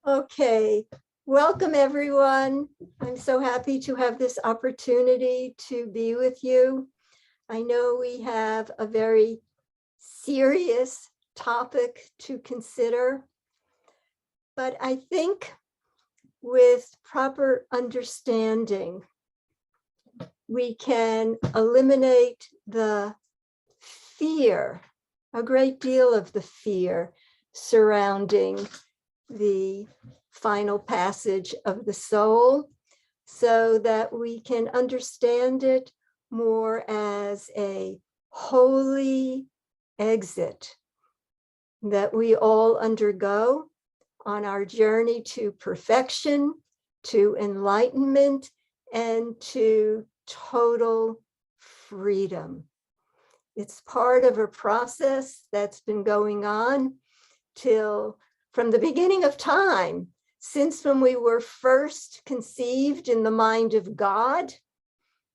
Okay, welcome everyone. I'm so happy to have this opportunity to be with you. I know we have a very serious topic to consider, but I think with proper understanding, we can eliminate the fear, a great deal of the fear surrounding the final passage of the soul, so that we can understand it more as a holy exit that we all undergo on our journey to perfection, to enlightenment, and to total freedom. It's part of a process that's been going on from the beginning of time, since when we were first conceived in the mind of God,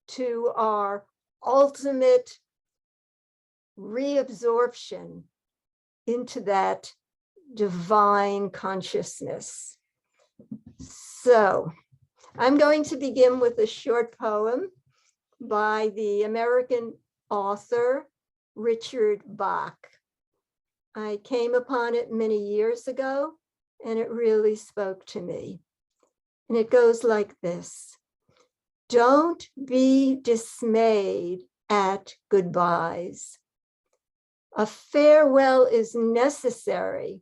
to our ultimate reabsorption into that divine consciousness. So I'm going to begin with a short poem by the American author Richard Bach. I came upon it many years ago, and it really spoke to me. And it goes like this: don't be dismayed at goodbyes. A farewell is necessary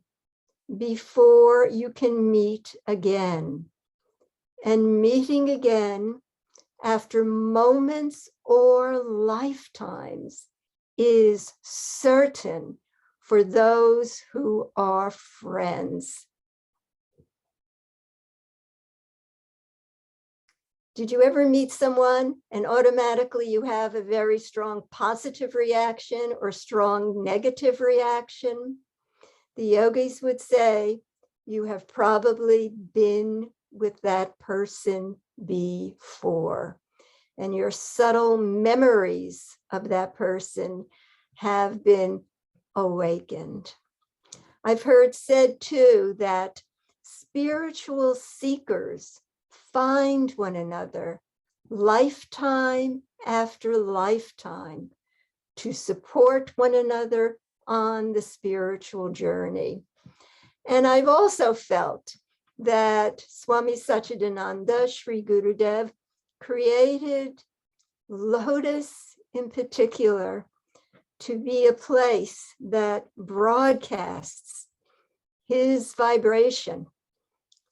before you can meet again. And meeting again after moments or lifetimes is certain for those who are friends. Did you ever meet someone and automatically you have a very strong positive reaction or strong negative reaction? The yogis would say you have probably been with that person before, and your subtle memories of that person have been awakened. I've heard said too that spiritual seekers find one another lifetime after lifetime to support one another on the spiritual journey. And I've also felt that Swami Satchidananda, Sri Gurudev, created Lotus in particular to be a place that broadcasts his vibration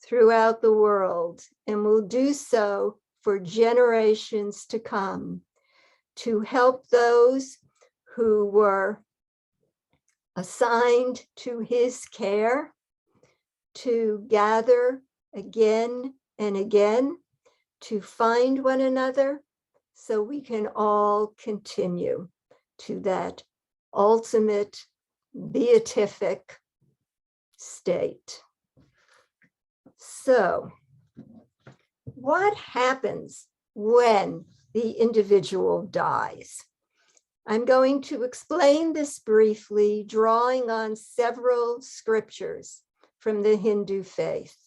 throughout the world, and will do so for generations to come, to help those who were assigned to his care to gather again and again, to find one another, so we can all continue to that ultimate beatific state. So, what happens when the individual dies? I'm going to explain this briefly, drawing on several scriptures from the Hindu faith.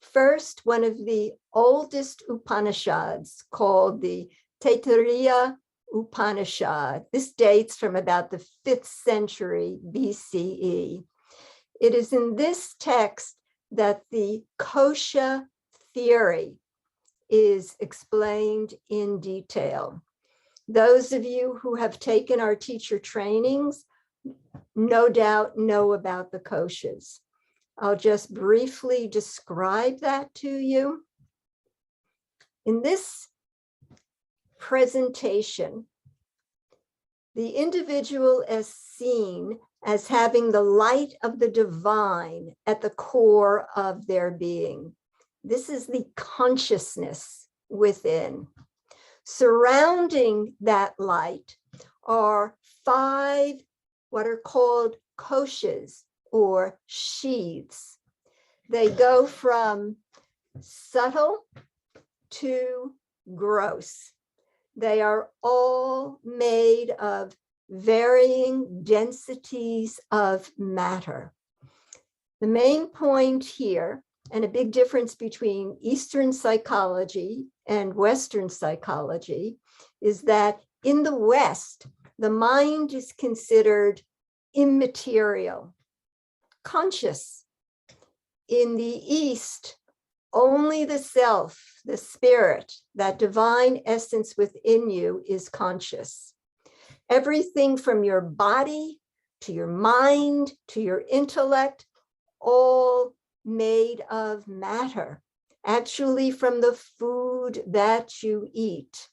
First, one of the oldest Upanishads, called the Taittiriya Upanishad. This dates from about the 5th century BCE. It is in this text that the kosha theory is explained in detail. Those of you who have taken our teacher trainings no doubt know about the koshas. I'll just briefly describe that to you. In this presentation, the individual is seen as having the light of the divine at the core of their being. This is the consciousness within. Surrounding that light are 5 what are called koshas, or sheaths. They go from subtle to gross. They are all made of varying densities of matter. The main point here and a big difference between Eastern psychology and Western psychology is that in the West, the mind is considered immaterial, conscious. In the East, only the self, the spirit, that divine essence within you is conscious. Everything from your body to your mind to your intellect, all made of matter, actually from the food that you eat.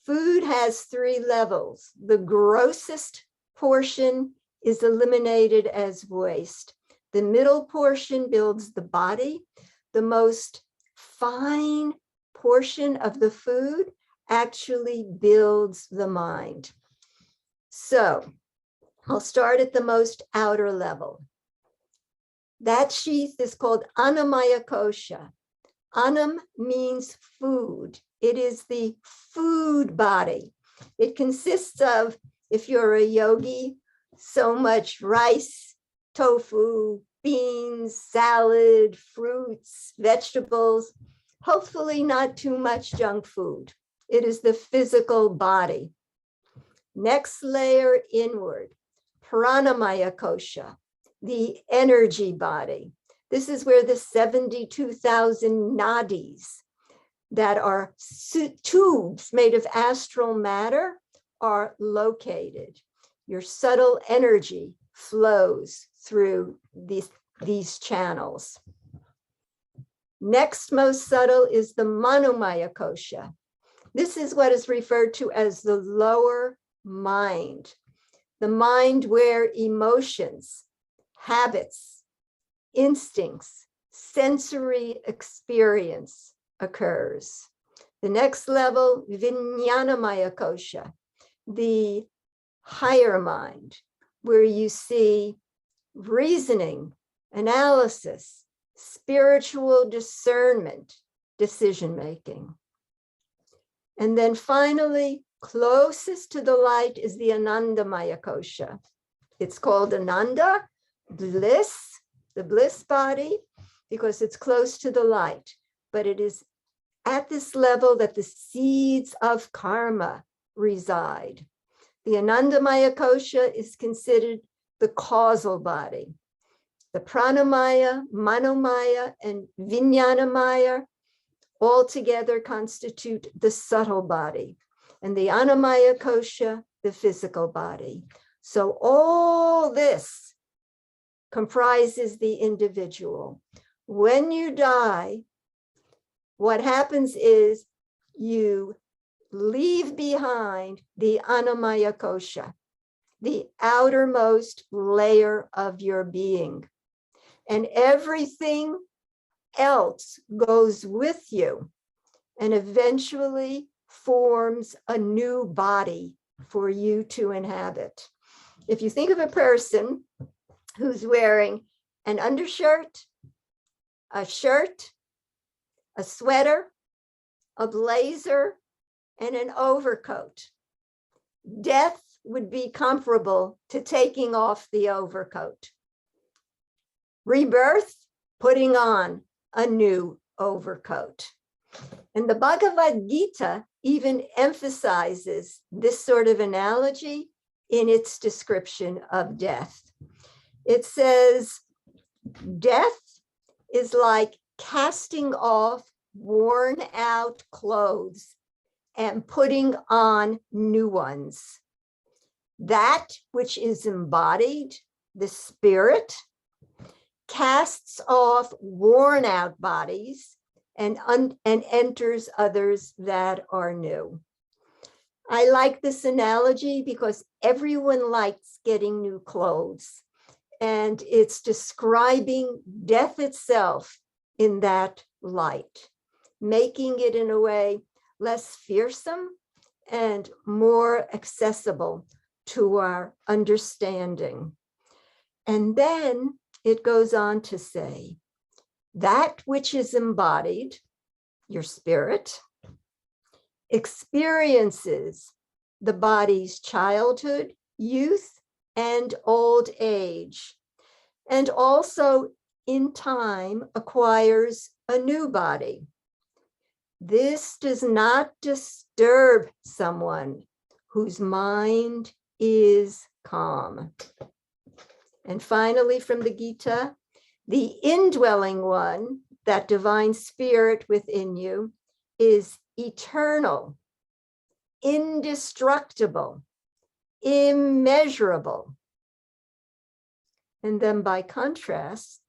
Food has 3 levels. The grossest portion is eliminated as waste. The middle portion builds the body. The most fine portion of the food actually builds the mind. So I'll start at the most outer level. That sheath is called Annamaya Kosha. Annam means food. It is the food body. It consists of, if you're a yogi, so much rice, tofu, beans, salad, fruits, vegetables, hopefully not too much junk food. It is the physical body. Next layer inward, Pranamaya Kosha, the energy body. This is where the 72,000 nadis that are tubes made of astral matter are located. Your subtle energy flows through these channels. Next most subtle is the Manomaya Kosha. This is what is referred to as the lower mind, the mind where emotions, habits, instincts, sensory experience occurs. The next level, Vijnanamaya Kosha, the higher mind, where you see reasoning, analysis, spiritual discernment, decision-making. And then finally, closest to the light is the Anandamaya Kosha. It's called Ananda, bliss, the bliss body, because it's close to the light. But it is at this level that the seeds of karma reside. The Anandamaya Kosha is considered the causal body. The Pranamaya, Manomaya, and Vijnanamaya all together constitute the subtle body, and the Annamaya Kosha, the physical body. So all this comprises the individual. When you die, what happens is you leave behind the Annamaya Kosha, the outermost layer of your being, and everything else goes with you and eventually forms a new body for you to inhabit. If you think of a person who's wearing an undershirt, a shirt, a sweater, a blazer, and an overcoat, death would be comparable to taking off the overcoat. Rebirth, putting on a new overcoat. And the Bhagavad Gita even emphasizes this sort of analogy in its description of death. It says, death is like casting off worn out clothes and putting on new ones. That which is embodied, the spirit, casts off worn out bodies and enters others that are new. I like this analogy because everyone likes getting new clothes, and it's describing death itself in that light, making it in a way less fearsome and more accessible to our understanding. And then it goes on to say, that which is embodied, your spirit, experiences the body's childhood, youth, and old age, and also in time acquires a new body. This does not disturb someone whose mind is calm. And finally, from the Gita, the indwelling one, that divine spirit within you, is eternal, indestructible, immeasurable. And then by contrast,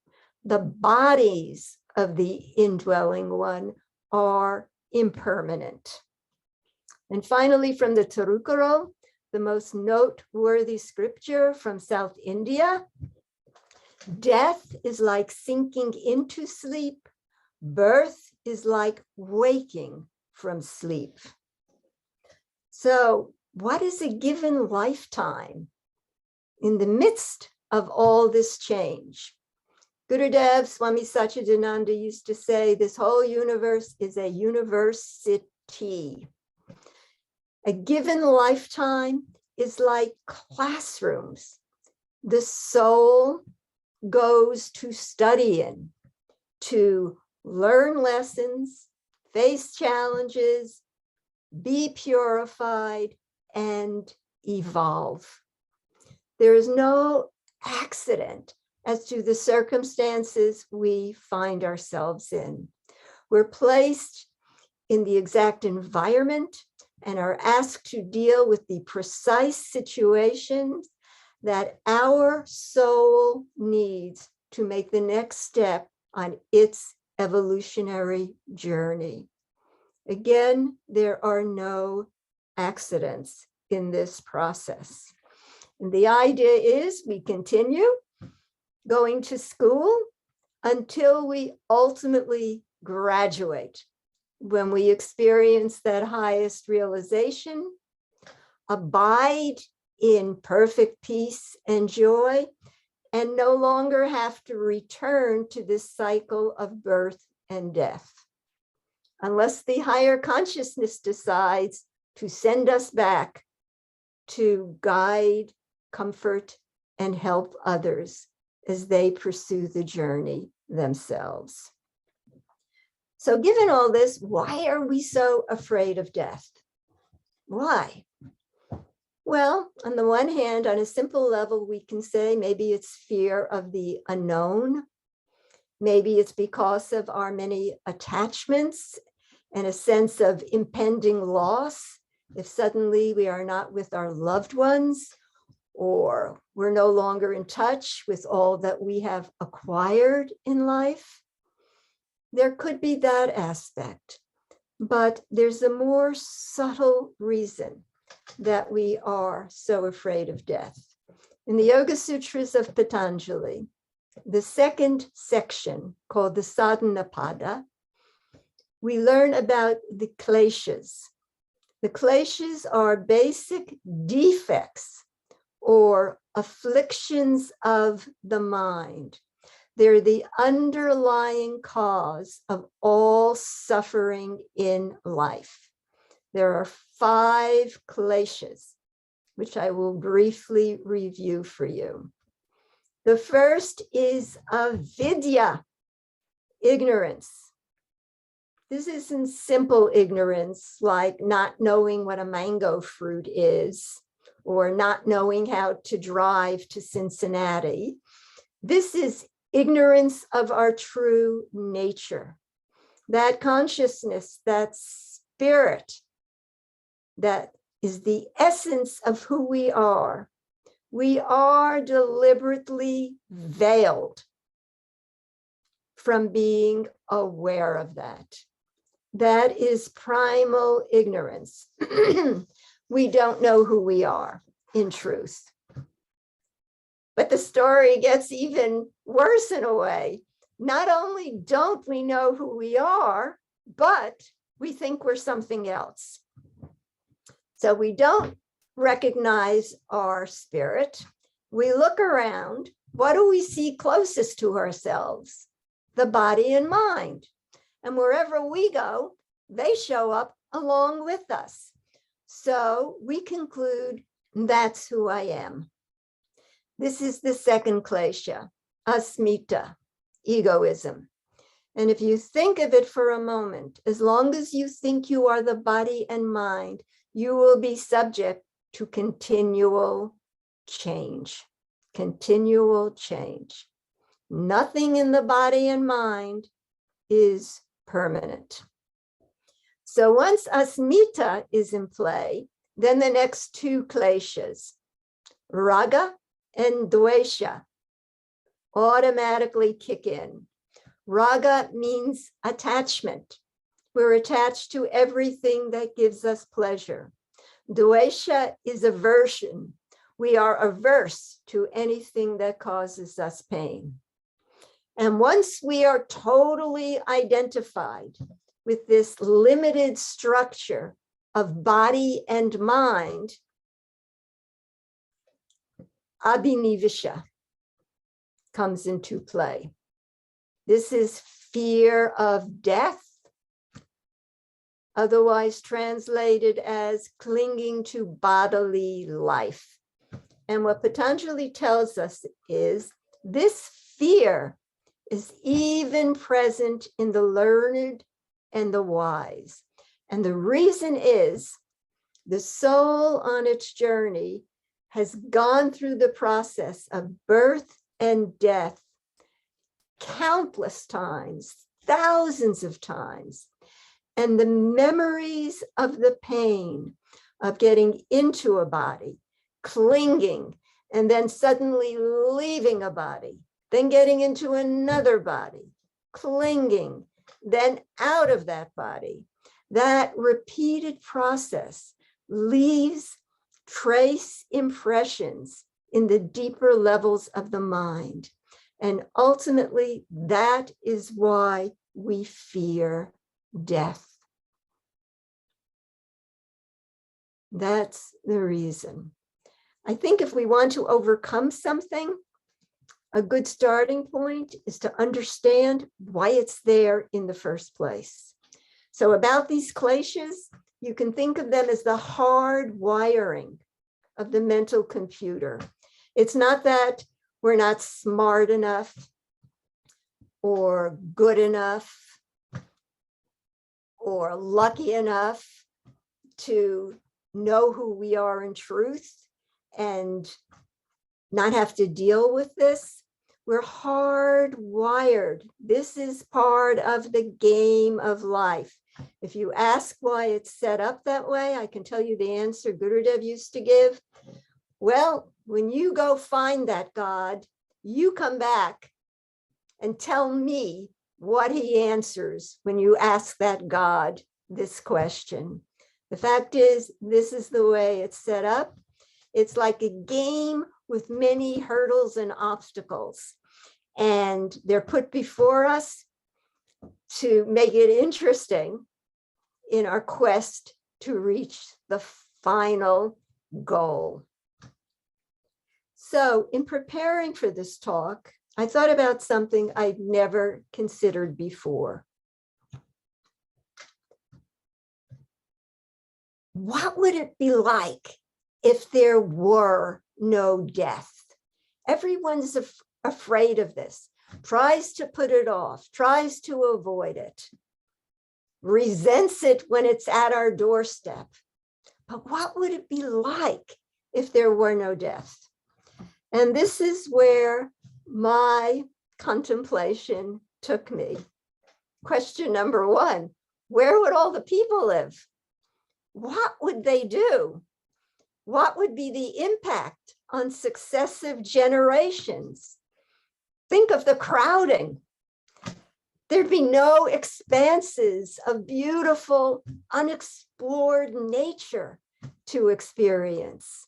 the bodies of the indwelling one are impermanent. And finally, from the Tirukkural, the most noteworthy scripture from South India, death is like sinking into sleep. Birth is like waking from sleep. So what is a given lifetime in the midst of all this change? Gurudev Swami Satchidananda used to say, this whole universe is a university. A given lifetime is like classrooms. The soul goes to study in, to learn lessons, face challenges, be purified, and evolve. There is no accident as to the circumstances we find ourselves in. We're placed in the exact environment and are asked to deal with the precise situations that our soul needs to make the next step on its evolutionary journey. Again, there are no accidents in this process. And the idea is we continue going to school until we ultimately graduate, when we experience that highest realization, abide in perfect peace and joy, and no longer have to return to this cycle of birth and death, unless the higher consciousness decides to send us back to guide, comfort, and help others as they pursue the journey themselves. So given all this, why are we so afraid of death? Why? Well, on the one hand, on a simple level, we can say maybe it's fear of the unknown. Maybe it's because of our many attachments and a sense of impending loss. If suddenly we are not with our loved ones, or we're no longer in touch with all that we have acquired in life, there could be that aspect. But there's a more subtle reason that we are so afraid of death. In the Yoga Sutras of Patanjali, the second section, called the Sadhana Pada, we learn about the kleshas. The kleshas are basic defects or afflictions of the mind. They're the underlying cause of all suffering in life. There are 5 kleshas, which I will briefly review for you. The first is avidya, ignorance. This isn't simple ignorance, like not knowing what a mango fruit is, or not knowing how to drive to Cincinnati. This is ignorance of our true nature, that consciousness, that spirit, that is the essence of who we are. We are deliberately veiled from being aware of that. That is primal ignorance. We don't know who we are in truth. But the story gets even worse in a way. Not only don't we know who we are, but we think we're something else. So we don't recognize our spirit. We look around. What do we see closest to ourselves? The body and mind. And wherever we go, they show up along with us. So we conclude, that's who I am. This is the second klesha, asmita, egoism. And if you think of it for a moment, as long as you think you are the body and mind, you will be subject to continual change. Continual change. Nothing in the body and mind is permanent. So once asmita is in play, then the next two kleshas, raga and dvesha, automatically kick in. Raga means attachment. We're attached to everything that gives us pleasure. Dvesha is aversion. We are averse to anything that causes us pain. And once we are totally identified with this limited structure of body and mind, abhinivisha comes into play. This is fear of death, otherwise translated as clinging to bodily life. And what Patanjali tells us is this fear is even present in the learned and the wise. And the reason is the soul on its journey has gone through the process of birth and death countless times, thousands of times. And the memories of the pain of getting into a body, clinging, and then suddenly leaving a body, then getting into another body, clinging, then out of that body. That repeated process leaves trace impressions in the deeper levels of the mind. And ultimately, that is why we fear death. That's the reason. I think if we want to overcome something, a good starting point is to understand why it's there in the first place. So about these kleshas, you can think of them as the hard wiring of the mental computer. It's not that we're not smart enough or good enough or lucky enough to know who we are in truth and not have to deal with this. We're hardwired. This is part of the game of life. If you ask why it's set up that way, I can tell you the answer Gurudev used to give. Well, when you go find that God, you come back and tell me what he answers when you ask that God this question. The fact is, this is the way it's set up. It's like a game with many hurdles and obstacles, and they're put before us to make it interesting in our quest to reach the final goal. So in preparing for this talk, I thought about something I'd never considered before. What would it be like if there were no death? Everyone's afraid of this, tries to put it off, tries to avoid it, resents it when it's at our doorstep. But what would it be like if there were no death? And this is where my contemplation took me. Question number one, where would all the people live? What would they do? What would be the impact on successive generations? Think of the crowding. There'd be no expanses of beautiful, unexplored nature to experience.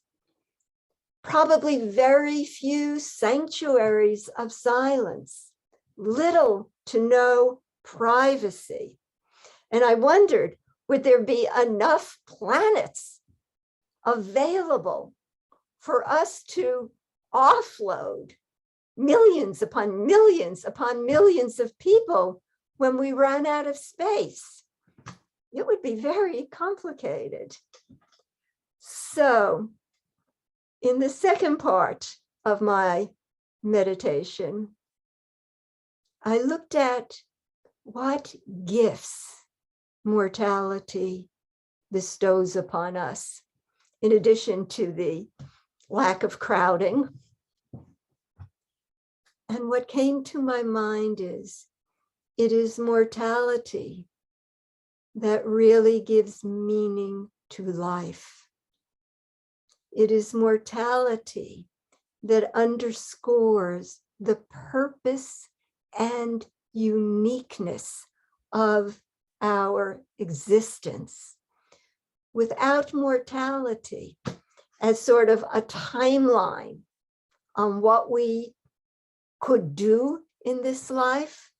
Probably very few sanctuaries of silence, little to no privacy. And I wondered, would there be enough planets available for us to offload millions upon millions of people when we run out of space? It would be very complicated. So in the second part of my meditation, I looked at what gifts mortality bestows upon us, in addition to the lack of crowding. And what came to my mind is, it is mortality that really gives meaning to life. It is mortality that underscores the purpose and uniqueness of our existence. Without mortality as sort of a timeline on what we could do in this life,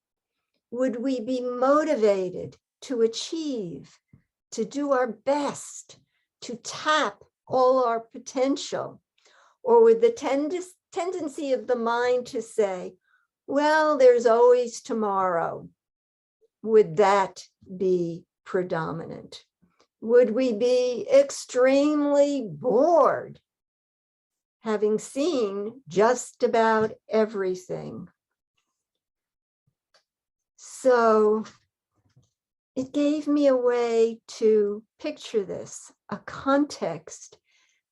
would we be motivated to achieve, to do our best, to tap all our potential? Or with the tendency of the mind to say, well, there's always tomorrow, would that be predominant? Would we be extremely bored, having seen just about everything? So it gave me a way to picture this, a context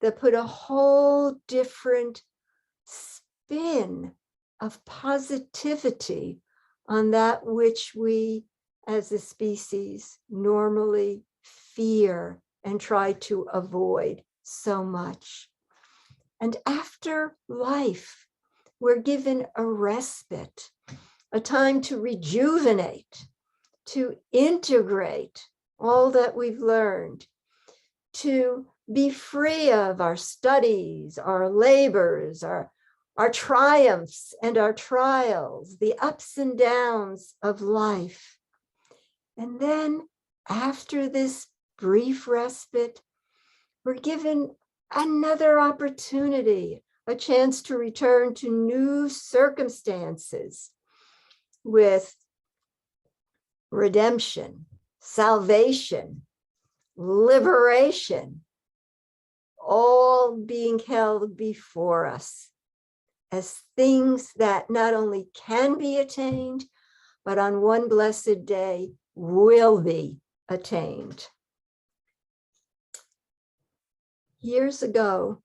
that put a whole different spin of positivity on that which we as a species normally fear and try to avoid so much. And after life, we're given a respite, a time to rejuvenate, to integrate all that we've learned, to be free of our studies, our labors, our triumphs and our trials, the ups and downs of life. And then after this brief respite, we're given another opportunity, a chance to return to new circumstances with redemption, salvation, liberation, all being held before us as things that not only can be attained, but on one blessed day will be attained. Years ago,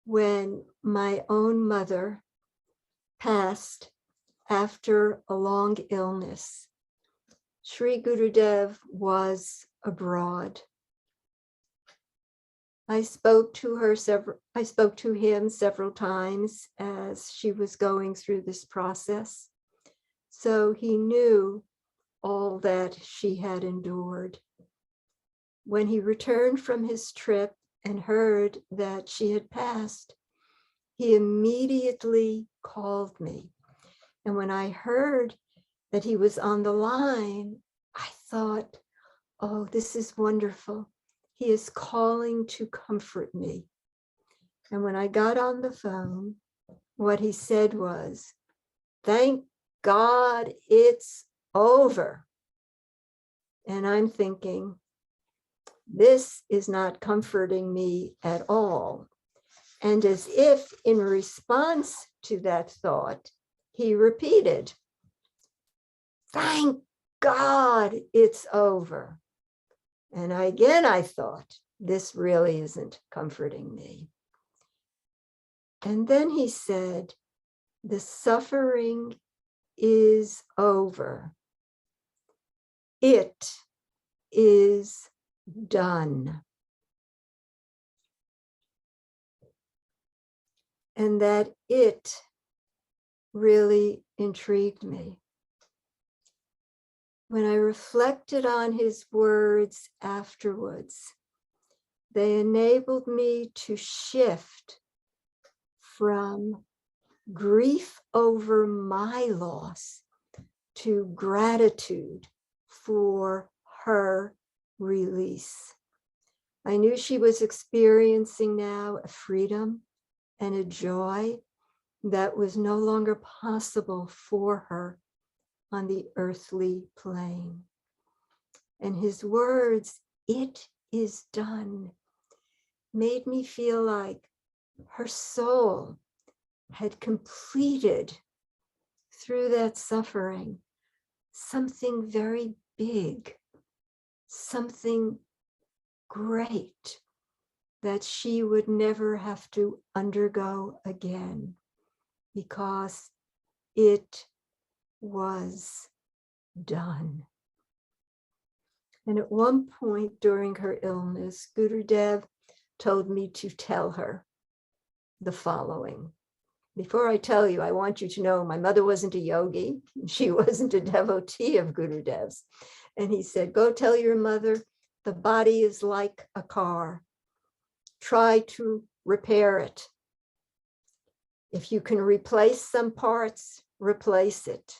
when my own mother passed after a long illness, Sri Gurudev was abroad. I spoke to him several times as she was going through this process. So he knew all that she had endured. When he returned from his trip and heard that she had passed, he immediately called me. And when I heard that he was on the line, I thought, oh, this is wonderful. He is calling to comfort me. And when I got on the phone, what he said was, thank God it's over. And I'm thinking, this is not comforting me at all. And as if in response to that thought, he repeated, thank God it's over. And again, I thought, this really isn't comforting me. And then he said, the suffering is over. It is done. And that it really intrigued me. When I reflected on his words afterwards, they enabled me to shift from grief over my loss to gratitude for her release. I knew she was experiencing now a freedom and a joy that was no longer possible for her on the earthly plane. And his words, it is done, made me feel like her soul had completed through that suffering something very big, something great that she would never have to undergo again, because it was done. And at one point during her illness, Gurudev told me to tell her the following. Before I tell you, I want you to know my mother wasn't a yogi. She wasn't a devotee of Gurudev's. And he said, go tell your mother the body is like a car. Try to repair it. If you can replace some parts, replace it.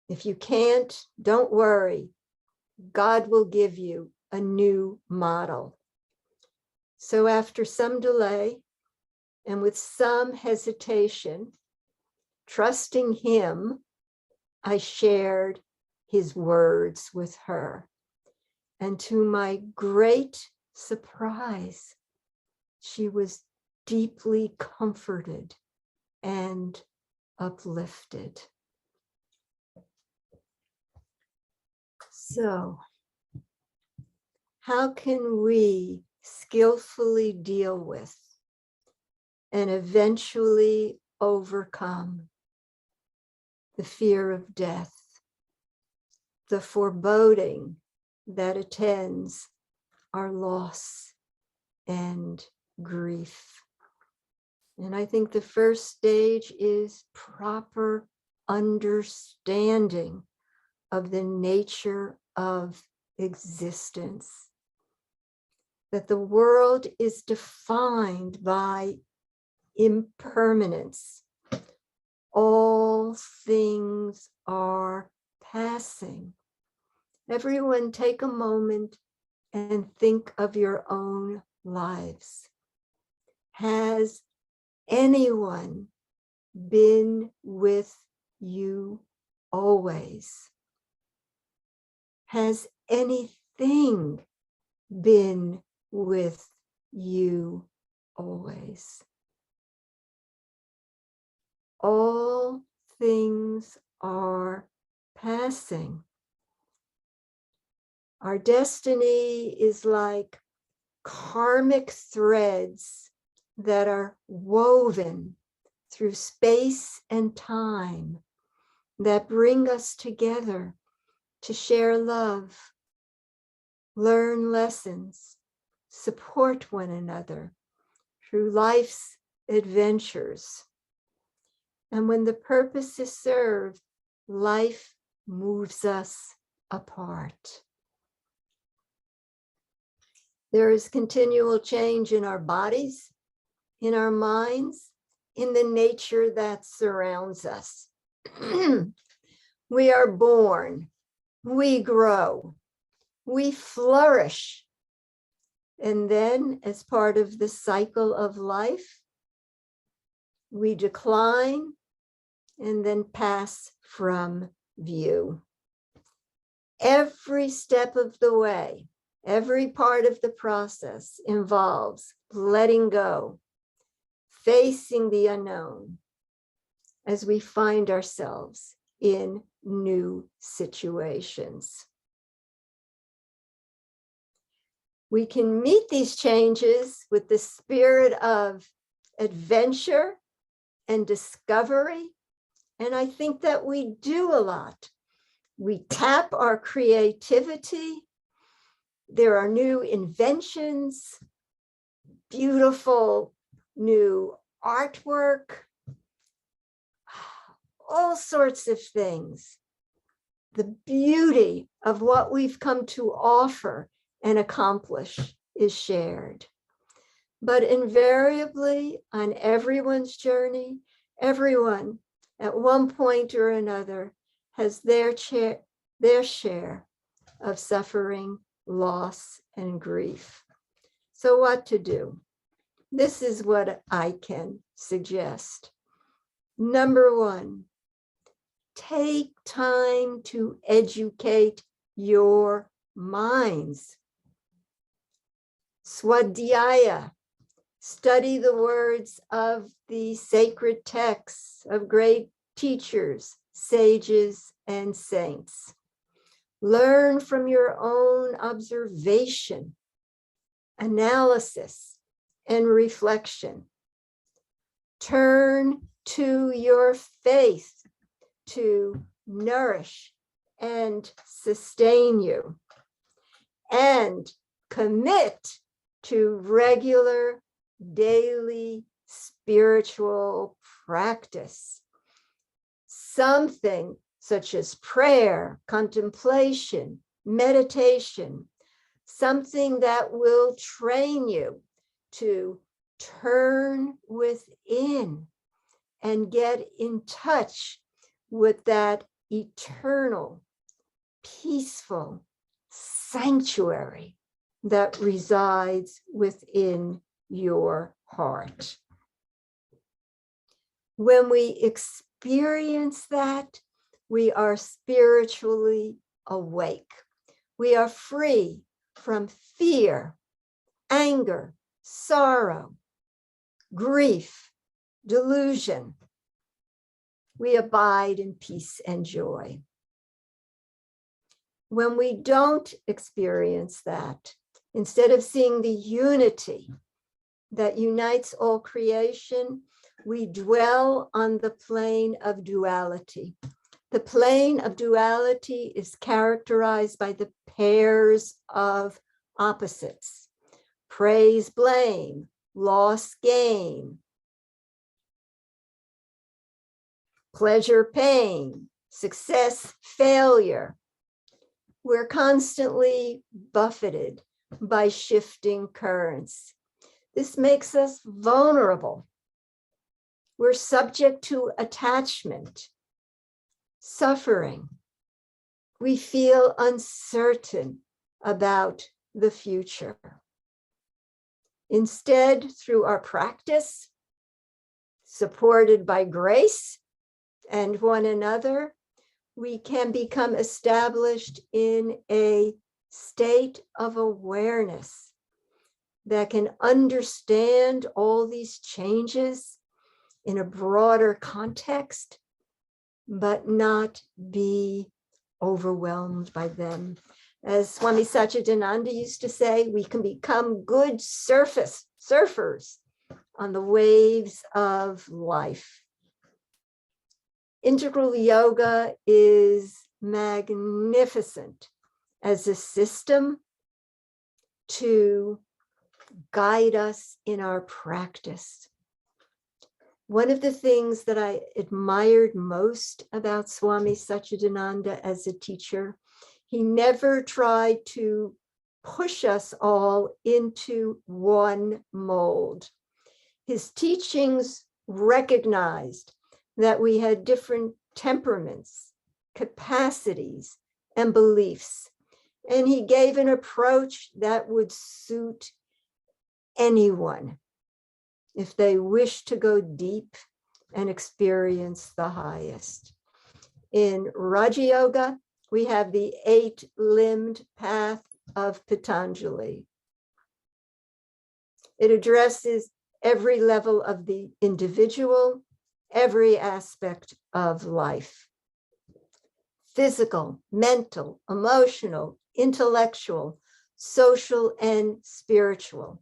If you can't, don't worry. God will give you a new model. So after some delay and with some hesitation, trusting him, I shared his words with her. And to my great surprise, she was deeply comforted and uplifted. So, how can we skillfully deal with and eventually overcome the fear of death, the foreboding that attends our loss and grief? And I think the first stage is proper understanding of the nature of existence. That the world is defined by impermanence. All things are passing. Everyone take a moment and think of your own lives. Has anyone been with you always? Has anything been with you always? All things are passing. Our destiny is like karmic threads that are woven through space and time that bring us together to share love, learn lessons, support one another through life's adventures. And when the purpose is served, life moves us apart. There is continual change in our bodies, in our minds, in the nature that surrounds us. We are born, we grow, we flourish. And then, as part of the cycle of life, we decline and then pass from view. Every step of the way, every part of the process involves letting go, facing the unknown as we find ourselves in new situations. We can meet these changes with the spirit of adventure and discovery, and I think that we do a lot. We tap our creativity. There are new inventions, beautiful new artwork, all sorts of things. The beauty of what we've come to offer and accomplish is shared. But invariably, on everyone's journey, everyone at one point or another has their share of suffering, loss, and grief. So what to do? This is what I can suggest. Number one, take time to educate your minds. Swadhyaya, study the words of the sacred texts of great teachers, sages, and saints. Learn from your own observation, analysis, and reflection. Turn to your faith to nourish and sustain you, and commit to regular daily spiritual practice. Something such as prayer, contemplation, meditation, something that will train you to turn within and get in touch with that eternal, peaceful sanctuary that resides within your heart. When we experience that, we are spiritually awake. We are free from fear, anger, sorrow, grief, delusion. We abide in peace and joy. When we don't experience that, instead of seeing the unity that unites all creation, we dwell on the plane of duality. The plane of duality is characterized by the pairs of opposites: praise, blame, loss, gain, pleasure, pain, success, failure. We're constantly buffeted by shifting currents. This makes us vulnerable. We're subject to attachment, suffering. We feel uncertain about the future. Instead, through our practice, supported by grace and one another, we can become established in a state of awareness that can understand all these changes in a broader context, but not be overwhelmed by them. As Swami Satchidananda used to say, we can become good surfers on the waves of life. Integral yoga is magnificent as a system to guide us in our practice. One of the things that I admired most about Swami Satchidananda as a teacher, he never tried to push us all into one mold. His teachings recognized that we had different temperaments, capacities, and beliefs. And he gave an approach that would suit anyone if they wish to go deep and experience the highest. In Raja Yoga, we have the 8-limbed path of Patanjali. It addresses every level of the individual, every aspect of life: physical, mental, emotional, intellectual, social, and spiritual.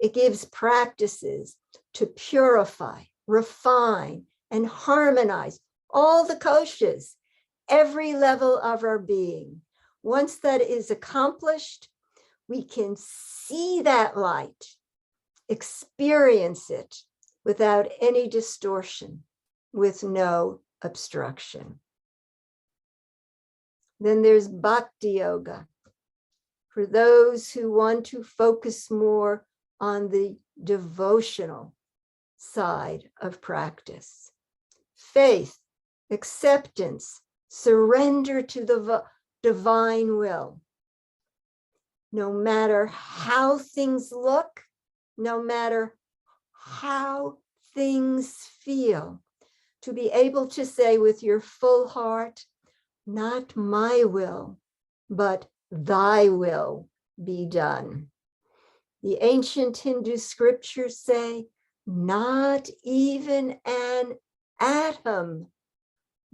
It gives practices to purify, refine, and harmonize all the koshas, every level of our being. Once that is accomplished, we can see that light, experience it without any distortion, with no obstruction. Then there's Bhakti Yoga, for those who want to focus more on the devotional side of practice. Faith, acceptance, surrender to the divine will. No matter how things look, no matter how things feel, to be able to say with your full heart, not my will, but thy will be done. The ancient Hindu scriptures say, not even an atom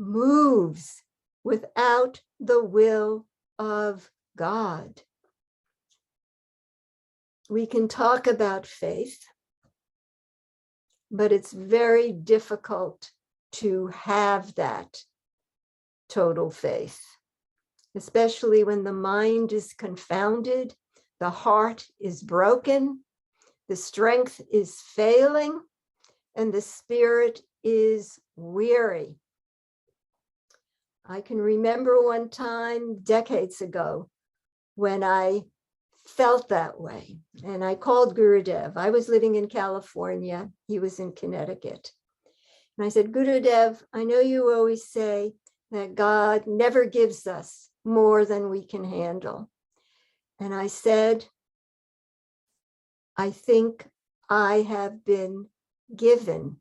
moves without the will of God. We can talk about faith, but it's very difficult to have that total faith, especially when the mind is confounded, the heart is broken, the strength is failing, and the spirit is weary. I can remember one time decades ago when I felt that way, and I called Gurudev. I was living in California, he was in Connecticut. And I said, Gurudev, I know you always say that God never gives us more than we can handle. And I said, I think I have been given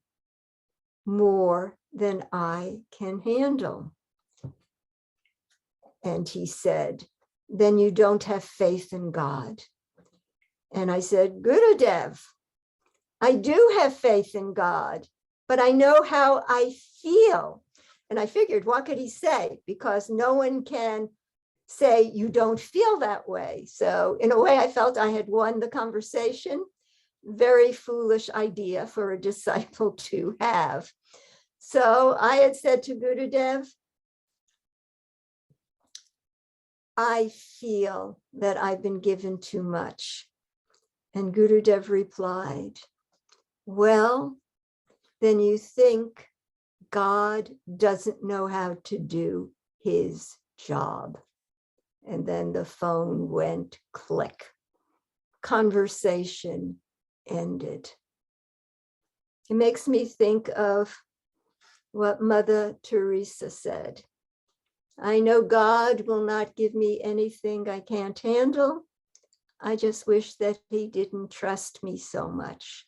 more than I can handle. And he said, then you don't have faith in God. And I said, Gurudev, I do have faith in God, but I know how I feel. And I figured, what could he say? Because no one can say you don't feel that way. So in a way, I felt I had won the conversation. Very foolish idea for a disciple to have. So I had said to Gurudev, I feel that I've been given too much. And Gurudev replied, well, then you think God doesn't know how to do his job. And then the phone went click. Conversation ended. It makes me think of what Mother Teresa said. I know God will not give me anything I can't handle. I just wish that he didn't trust me so much.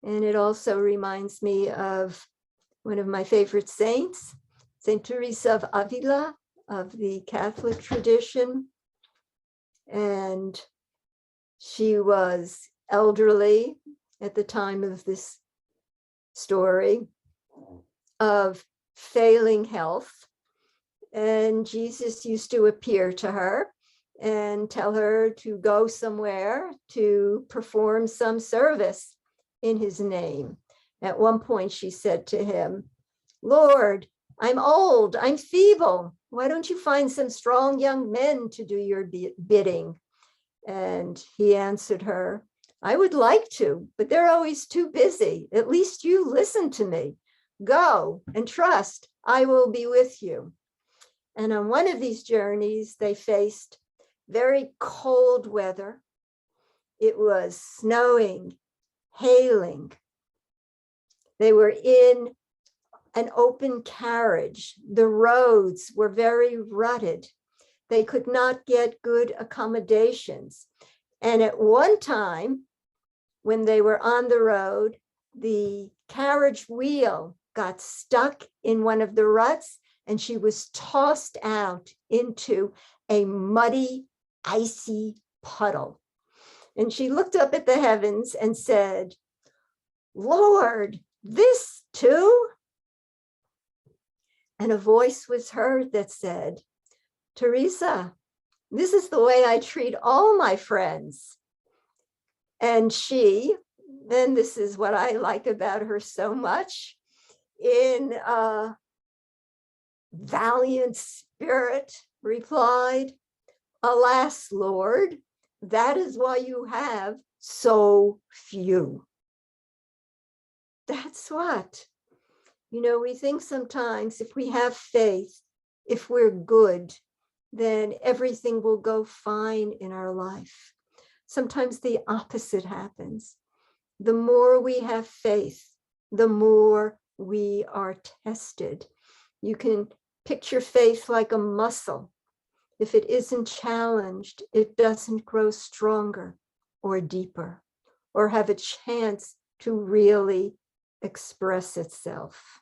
And it also reminds me of one of my favorite saints, Saint Teresa of Avila, of the Catholic tradition. And she was elderly at the time of this story, of failing health. And Jesus used to appear to her and tell her to go somewhere to perform some service in his name. At one point, she said to him, Lord, I'm old, I'm feeble. Why don't you find some strong young men to do your bidding? And he answered her, I would like to, but they're always too busy. At least you listen to me. Go and trust, I will be with you. And on one of these journeys, they faced very cold weather. It was snowing, hailing. They were in an open carriage. The roads were very rutted. They could not get good accommodations. And at one time, when they were on the road, the carriage wheel got stuck in one of the ruts, and she was tossed out into a muddy, icy puddle. And she looked up at the heavens and said, Lord, this too? And a voice was heard that said, Teresa, this is the way I treat all my friends. And she, and this is what I like about her so much, in a valiant spirit, replied, Alas, Lord, that is why you have so few. That's what, we think sometimes if we have faith, if we're good, then everything will go fine in our life. Sometimes the opposite happens. The more we have faith, the more we are tested. You can picture faith like a muscle. If it isn't challenged, it doesn't grow stronger or deeper or have a chance to really express itself.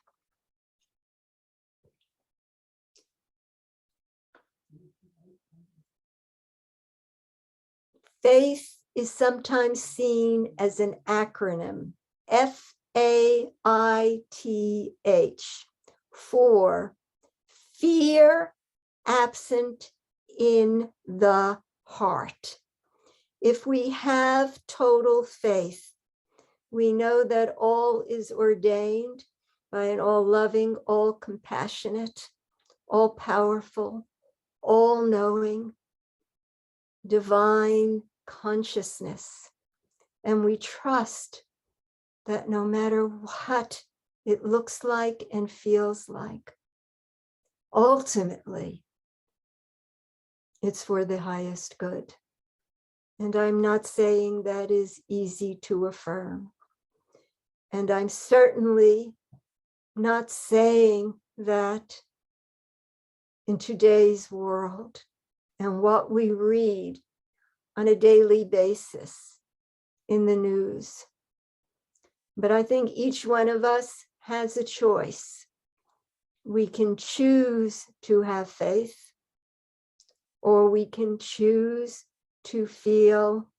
Faith is sometimes seen as an acronym, F-A-I-T-H, 4, fear absent in the heart. If we have total faith, we know that all is ordained by an all-loving, all-compassionate, all-powerful, all-knowing, divine consciousness. And we trust that no matter what it looks like and feels like, ultimately, it's for the highest good. And I'm not saying that is easy to affirm. And I'm certainly not saying that in today's world and what we read on a daily basis in the news. But I think each one of us has a choice. We can choose to have faith, or we can choose to feel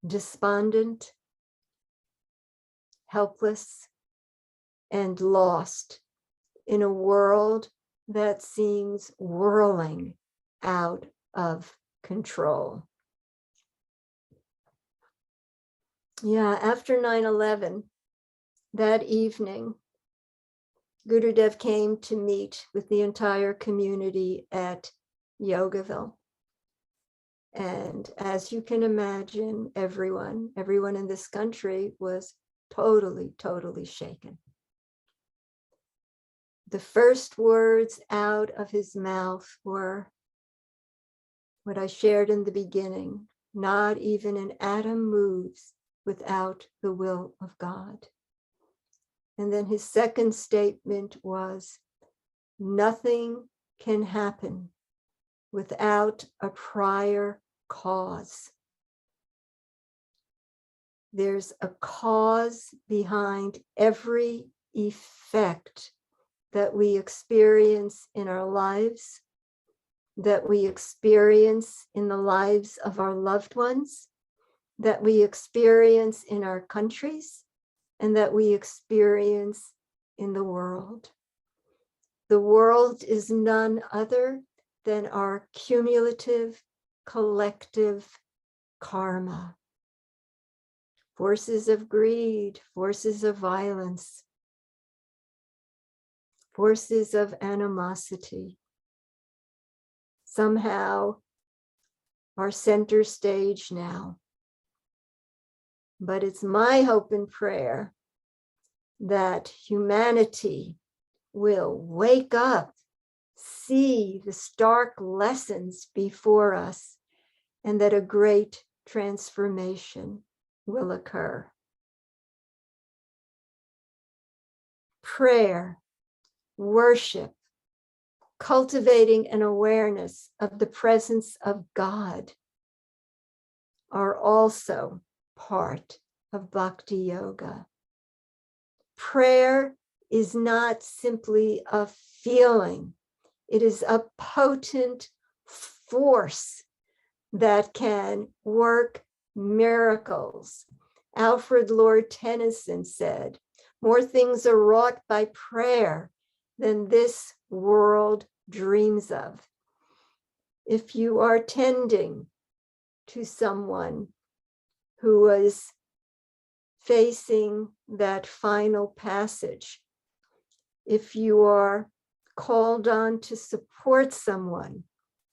despondent, helpless, and lost in a world that seems whirling out of control. Yeah, after 9/11, that evening, Gurudev came to meet with the entire community at Yogaville. And as you can imagine, everyone in this country was totally shaken. The first words out of his mouth were what I shared in the beginning: not even an atom moves without the will of God. And then his second statement was, nothing can happen without a prior cause. There's a cause behind every effect that we experience in our lives, that we experience in the lives of our loved ones, that we experience in our countries, and that we experience in the world. The world is none other than our cumulative, collective karma. Forces of greed, forces of violence, forces of animosity, somehow are center stage now. But it's my hope and prayer that humanity will wake up, see the stark lessons before us, and that a great transformation will occur. Prayer, worship, cultivating an awareness of the presence of God are also part of Bhakti Yoga. Prayer is not simply a feeling. It is a potent force that can work miracles. Alfred Lord Tennyson said, more things are wrought by prayer than this world dreams of. If you are tending to someone who is facing that final passage, if you are called on to support someone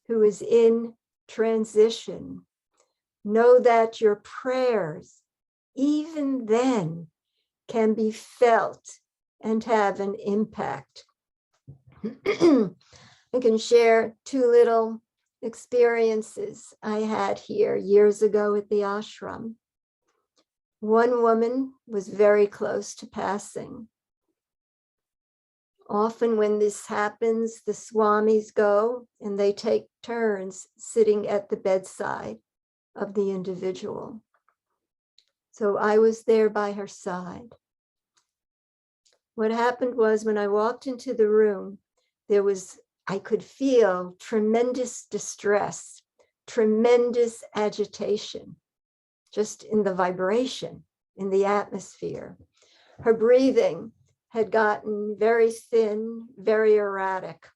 who is in transition, know that your prayers, even then, can be felt and have an impact. I can share 2 little experiences I had here years ago at the ashram. One woman was very close to passing. Often when this happens, the swamis go and they take turns sitting at the bedside of the individual. So I was there by her side. What happened was when I walked into the room, I could feel tremendous distress, tremendous agitation, just in the vibration, in the atmosphere. Her breathing had gotten very thin, very erratic.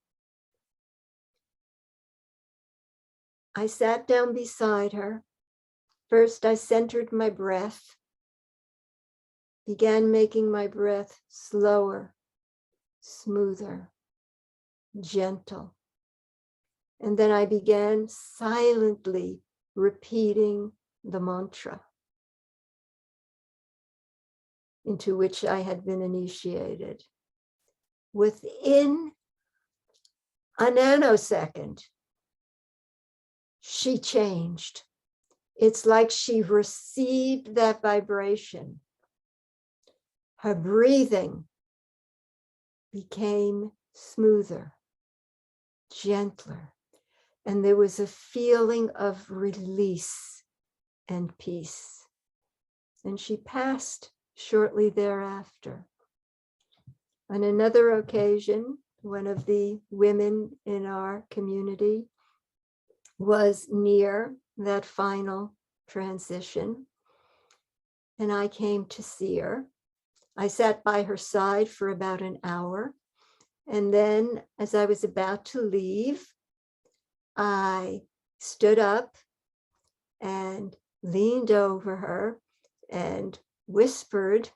I sat down beside her. First, I centered my breath, began making my breath slower, smoother, gentle. And then I began silently repeating the mantra into which I had been initiated. Within a nanosecond, she changed. It's like she received that vibration. Her breathing became smoother, gentler, and there was a feeling of release and peace. And she passed shortly thereafter. On another occasion, one of the women in our community was near that final transition, and I came to see her. I sat by her side for about an hour, and then as I was about to leave, I stood up and leaned over her and whispered,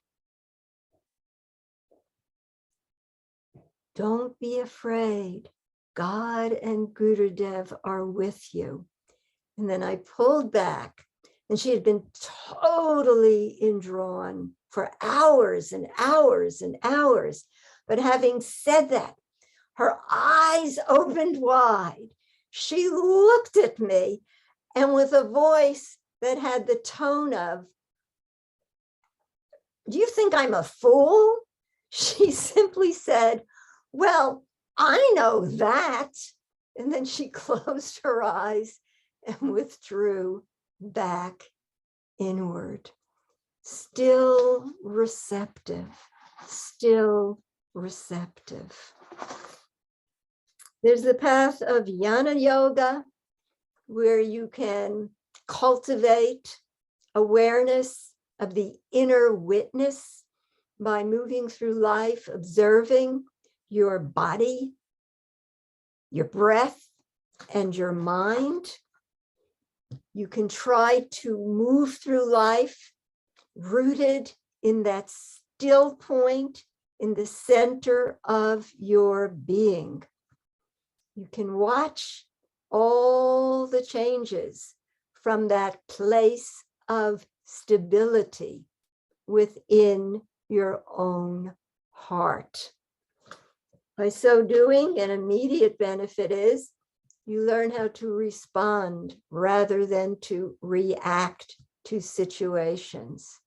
"Don't be afraid. God and Gurudev are with you." And then I pulled back, and she had been totally indrawn for hours and hours and hours. But having said that, her eyes opened wide. She looked at me, and with a voice that had the tone of, "Do you think I'm a fool?" She simply said, "Well, I know that." And then she closed her eyes and withdrew back inward. Still receptive, still receptive. There's the path of Jnana Yoga, where you can cultivate awareness of the inner witness by moving through life, observing your body, your breath, and your mind. You can try to move through life rooted in that still point in the center of your being. You can watch all the changes from that place of stability within your own heart. By so doing, an immediate benefit is you learn how to respond rather than to react to situations.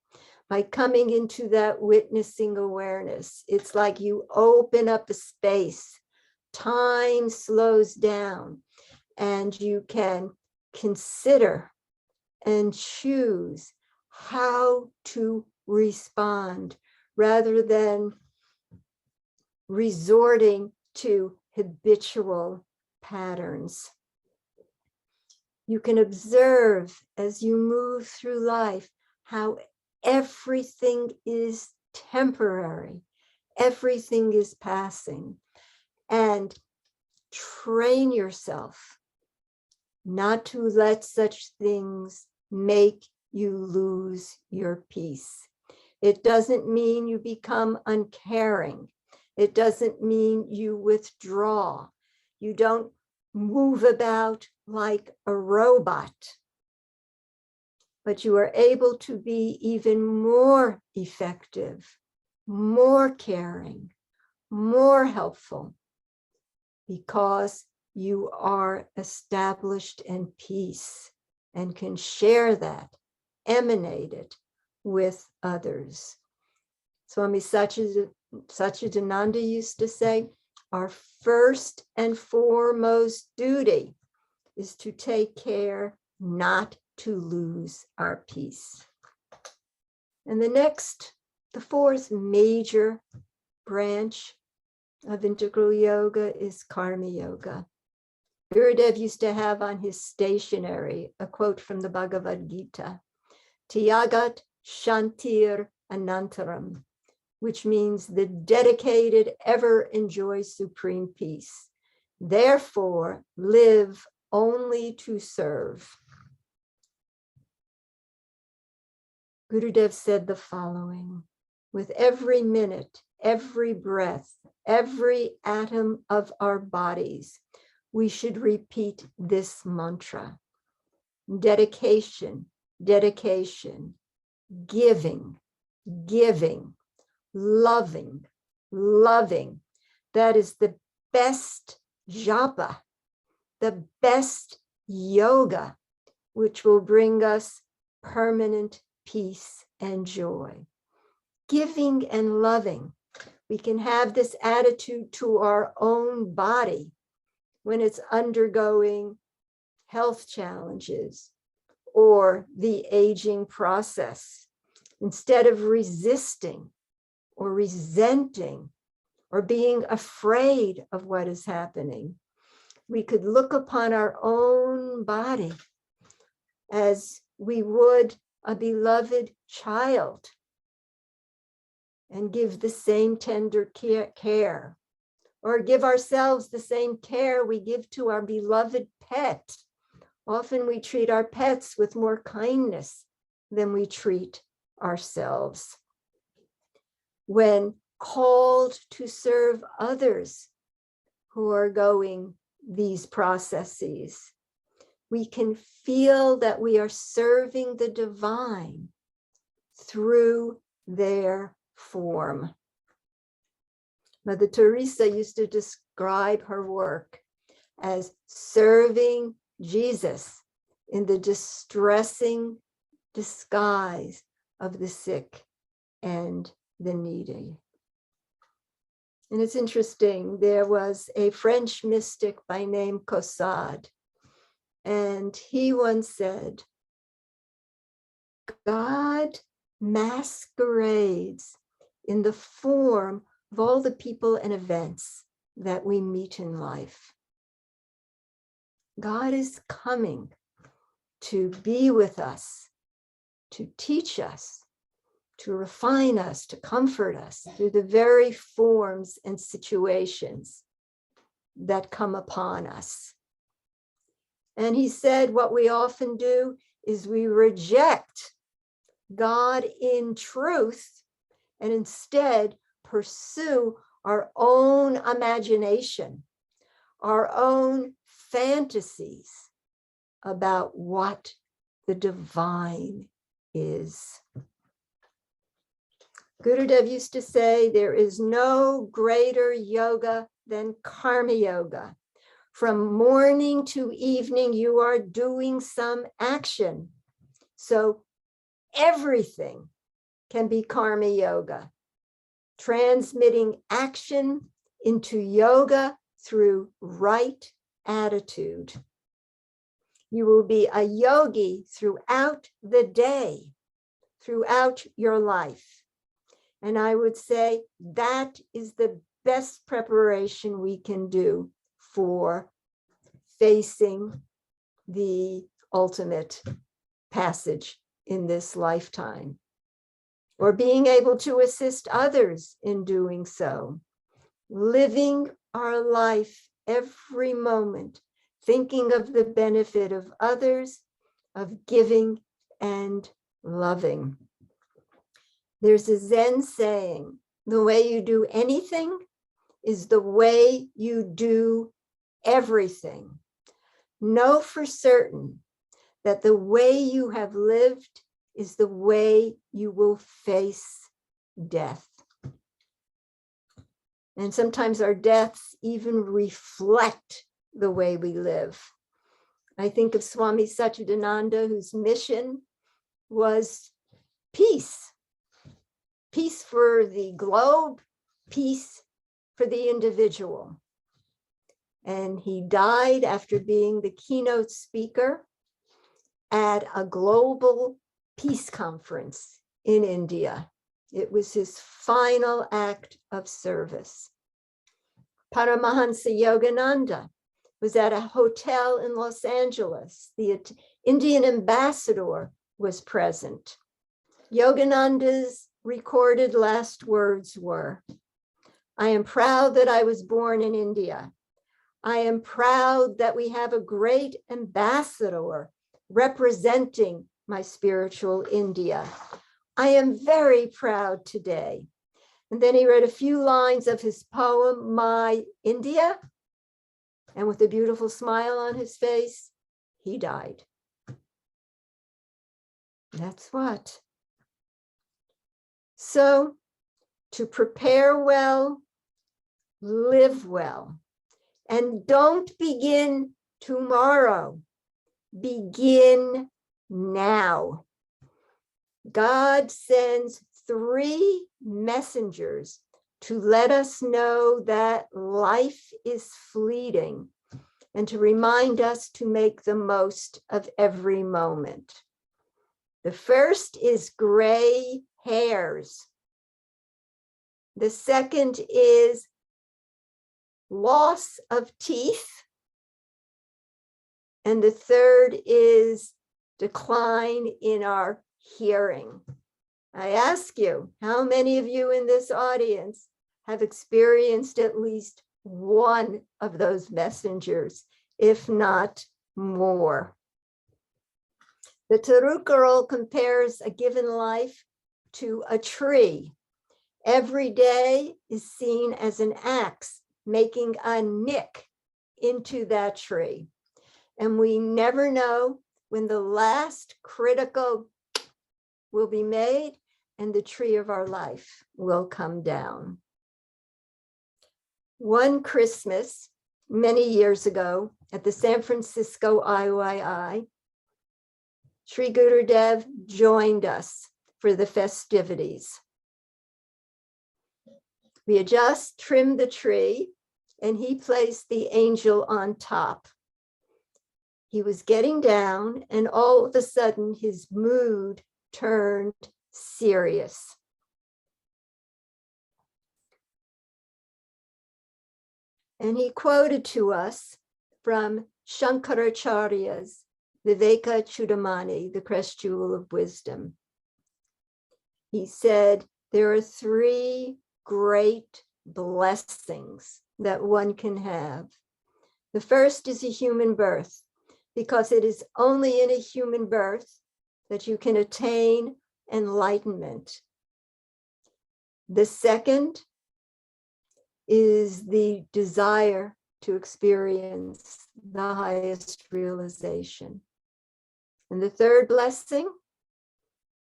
By coming into that witnessing awareness, it's like you open up a space, time slows down, and you can consider and choose how to respond rather than resorting to habitual patterns. You can observe as you move through life how everything is temporary, everything is passing, and train yourself not to let such things make you lose your peace. It doesn't mean you become uncaring. It doesn't mean you withdraw. You don't move about like a robot, but you are able to be even more effective, more caring, more helpful, because you are established in peace and can share that, emanate it with others. Swami Satchidananda used to say, our first and foremost duty is to take care not to lose our peace. And the fourth major branch of integral yoga is karma yoga. Gurudev used to have on his stationery a quote from the Bhagavad Gita, Tyagat Shantir Anantaram, which means the dedicated ever enjoy supreme peace. Therefore, live only to serve. Gurudev said the following: with every minute, every breath, every atom of our bodies, we should repeat this mantra: dedication, dedication, giving, giving, loving, loving. That is the best japa, the best yoga, which will bring us permanent peace and joy. Giving and loving. We can have this attitude to our own body when it's undergoing health challenges or the aging process. Instead of resisting or resenting or being afraid of what is happening, we could look upon our own body as we would a beloved child and give the same tender care, or give ourselves the same care we give to our beloved pet. Often we treat our pets with more kindness than we treat ourselves. When called to serve others who are going these processes, we can feel that we are serving the divine through their form. Mother Teresa used to describe her work as serving Jesus in the distressing disguise of the sick and the needy. And it's interesting, there was a French mystic by name Caussade, and he once said, God masquerades in the form of all the people and events that we meet in life. God is coming to be with us, to teach us, to refine us, to comfort us through the very forms and situations that come upon us. And he said, what we often do is we reject God in truth and instead pursue our own imagination, our own fantasies about what the divine is. Gurudev used to say, there is no greater yoga than karma yoga. From morning to evening, you are doing some action. So everything can be karma yoga, transmitting action into yoga through right attitude. You will be a yogi throughout the day, throughout your life. And I would say that is the best preparation we can do for facing the ultimate passage in this lifetime, or being able to assist others in doing so. Living our life every moment, thinking of the benefit of others, of giving and loving. There's a Zen saying, the way you do anything is the way you do everything. Know for certain that the way you have lived is the way you will face death. And sometimes our deaths even reflect the way we live. I think of Swami Satchidananda, whose mission was peace. Peace for the globe, peace for the individual. And he died after being the keynote speaker at a global peace conference in India. It was his final act of service. Paramahansa Yogananda was at a hotel in Los Angeles. The Indian ambassador was present. Yogananda's recorded last words were, "I am proud that I was born in India. I am proud that we have a great ambassador representing my spiritual India. I am very proud today." And then he read a few lines of his poem, My India, and with a beautiful smile on his face, he died. That's what. So, to prepare well, live well, and don't begin tomorrow. Begin now. God sends 3 messengers to let us know that life is fleeting and to remind us to make the most of every moment. The first is gray hairs. The second is loss of teeth. And the third is decline in our hearing. I ask you, how many of you in this audience have experienced at least one of those messengers, if not more? The Tirukkural compares a given life to a tree. Every day is seen as an axe making a nick into that tree. And we never know when the last critical will be made and the tree of our life will come down. One Christmas, many years ago, at the San Francisco IYI, Sri Gurudev joined us for the festivities. We had just trimmed the tree and he placed the angel on top. He was getting down and all of a sudden his mood turned serious. And he quoted to us from Shankaracharya's Viveka Chudamani, the Crest Jewel of Wisdom. He said, there are 3 great blessings that one can have. The first is a human birth, because it is only in a human birth that you can attain enlightenment. The second is the desire to experience the highest realization. And the third blessing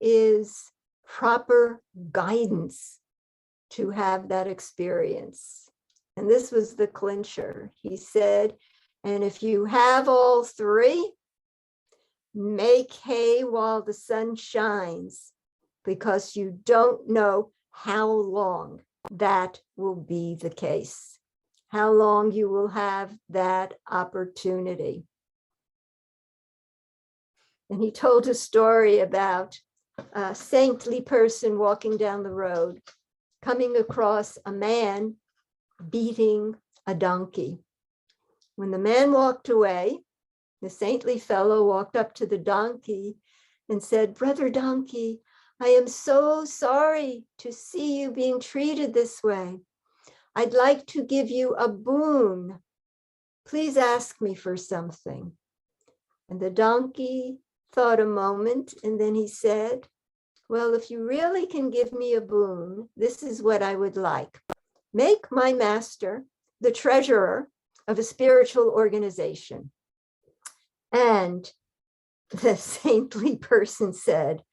is proper guidance to have that experience. And this was the clincher. He said, and if you have all 3, make hay while the sun shines, because you don't know how long that will be the case, how long you will have that opportunity. And he told a story about a saintly person walking down the road, coming across a man beating a donkey. When the man walked away, the saintly fellow walked up to the donkey and said, "Brother donkey, I am so sorry to see you being treated this way. I'd like to give you a boon. Please ask me for something." And the donkey thought a moment, and then he said, "Well, if you really can give me a boon, this is what I would like. Make my master the treasurer of a spiritual organization." And the saintly person said,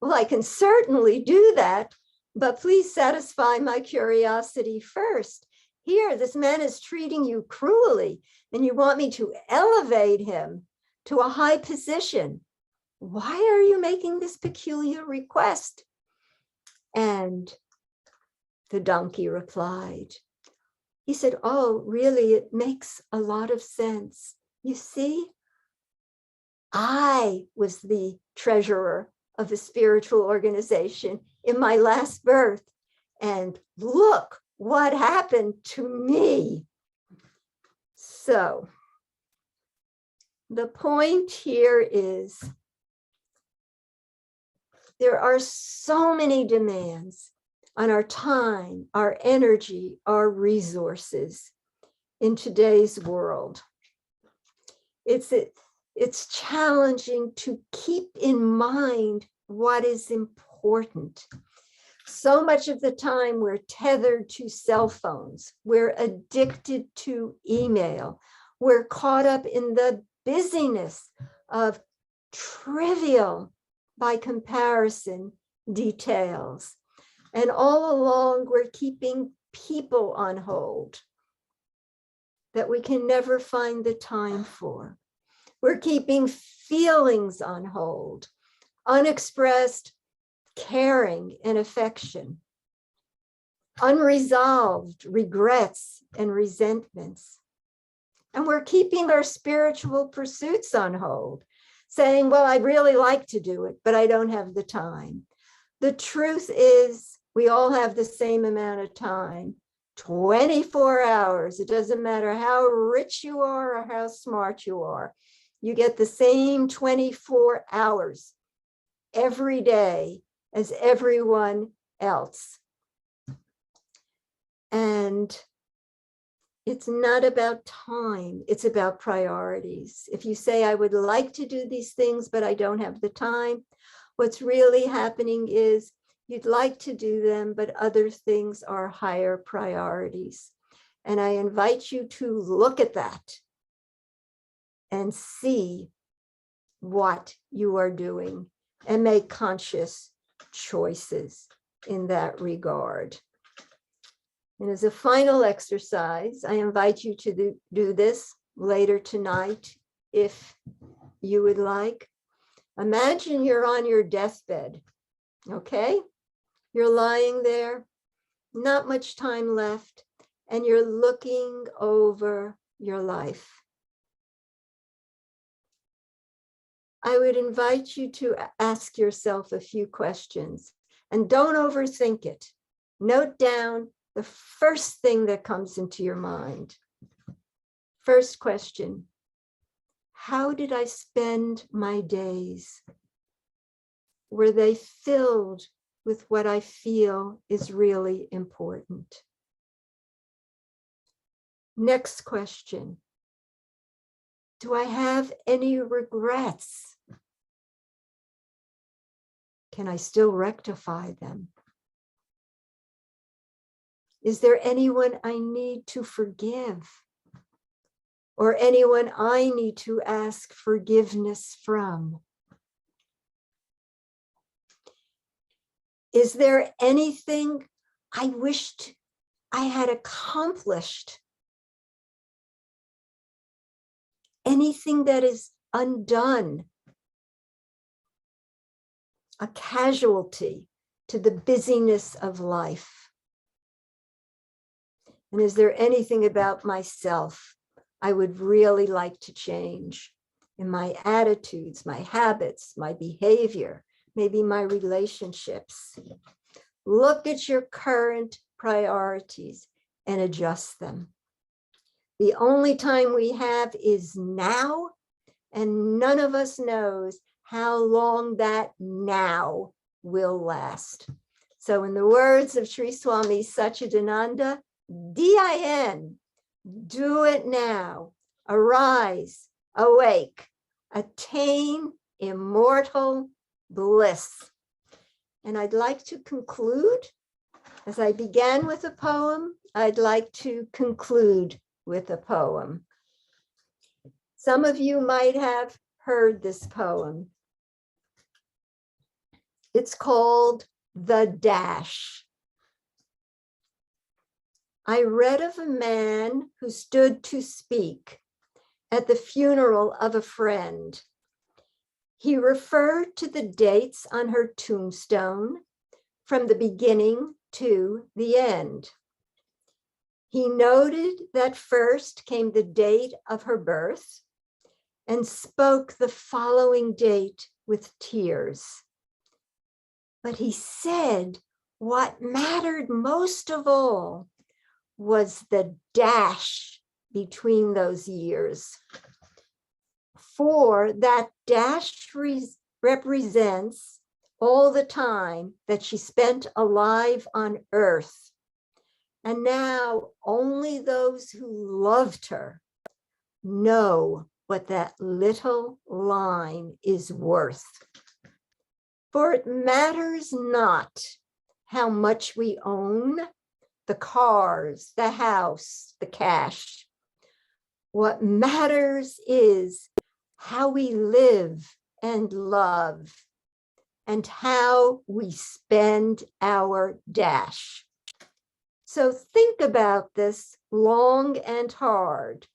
"Well, I can certainly do that, but please satisfy my curiosity first. Here, this man is treating you cruelly, and you want me to elevate him to a high position. Why are you making this peculiar request?" And the donkey replied. He said, "Oh, really, it makes a lot of sense. You see, I was the treasurer of a spiritual organization in my last birth, and look what happened to me." So the point here is There are so many demands on our time, our energy, our resources in today's world. It's challenging to keep in mind what is important. So much of the time we're tethered to cell phones. We're addicted to email. We're caught up in the busyness of trivial, by comparison, details. And all along, we're keeping people on hold that we can never find the time for. We're keeping feelings on hold, unexpressed caring and affection, unresolved regrets and resentments. And we're keeping our spiritual pursuits on hold, saying, well, I'd really like to do it, but I don't have the time. The truth is, we all have the same amount of time, 24 hours. It doesn't matter how rich you are or how smart you are. You get the same 24 hours every day as everyone else. And it's not about time, it's about priorities. If you say, I would like to do these things, but I don't have the time, what's really happening is you'd like to do them, but other things are higher priorities. And I invite you to look at that and see what you are doing and make conscious choices in that regard. And as a final exercise, I invite you to do this later tonight, if you would like. Imagine you're on your deathbed, okay? You're lying there, not much time left, and you're looking over your life. I would invite you to ask yourself a few questions, and don't overthink it. Note down the first thing that comes into your mind. First question, how did I spend my days? Were they filled with what I feel is really important? Next question, do I have any regrets? Can I still rectify them? Is there anyone I need to forgive? Or anyone I need to ask forgiveness from? Is there anything I wished I had accomplished? Anything that is undone? A casualty to the busyness of life? And is there anything about myself I would really like to change in my attitudes, my habits, my behavior, maybe my relationships? Look at your current priorities and adjust them. The only time we have is now, and none of us knows how long that now will last. So in the words of Sri Swami Satchidananda, DIN, do it now, arise, awake, attain immortal bliss. And I'd like to conclude, as I began with a poem, I'd like to conclude with a poem. Some of you might have heard this poem. It's called The Dash. I read of a man who stood to speak at the funeral of a friend. He referred to the dates on her tombstone from the beginning to the end. He noted that first came the date of her birth and spoke the following date with tears. But he said what mattered most of all was the dash between those years. For that dash represents all the time that she spent alive on earth. And now only those who loved her know what that little line is worth. For it matters not how much we own, the cars, the house, the cash. What matters is how we live and love and how we spend our dash. So think about this long and hard.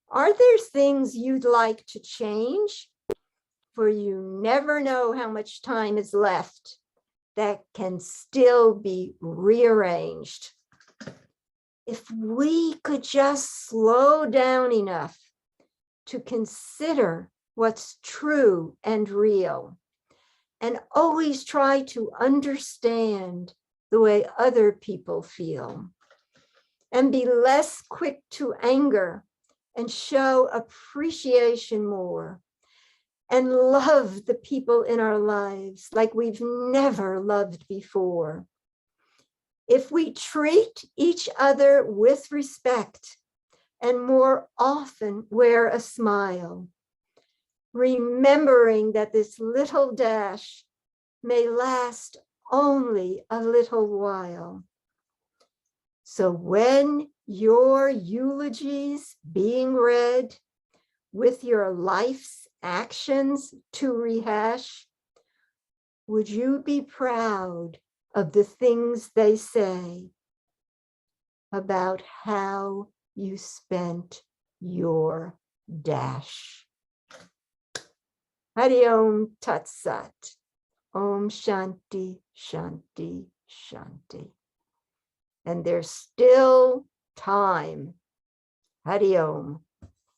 Are there things you'd like to change? For you never know how much time is left that can still be rearranged. If we could just slow down enough to consider what's true and real, and always try to understand the way other people feel, and be less quick to anger and show appreciation more, and love the people in our lives like we've never loved before. If we treat each other with respect and more often wear a smile, remembering that this little dash may last only a little while. So when your eulogies being read with your life's actions to rehash, would you be proud of the things they say about how you spent your dash? Hari Om Tat Sat. Om Shanti, Shanti, Shanti. And there's still time. Hari Om.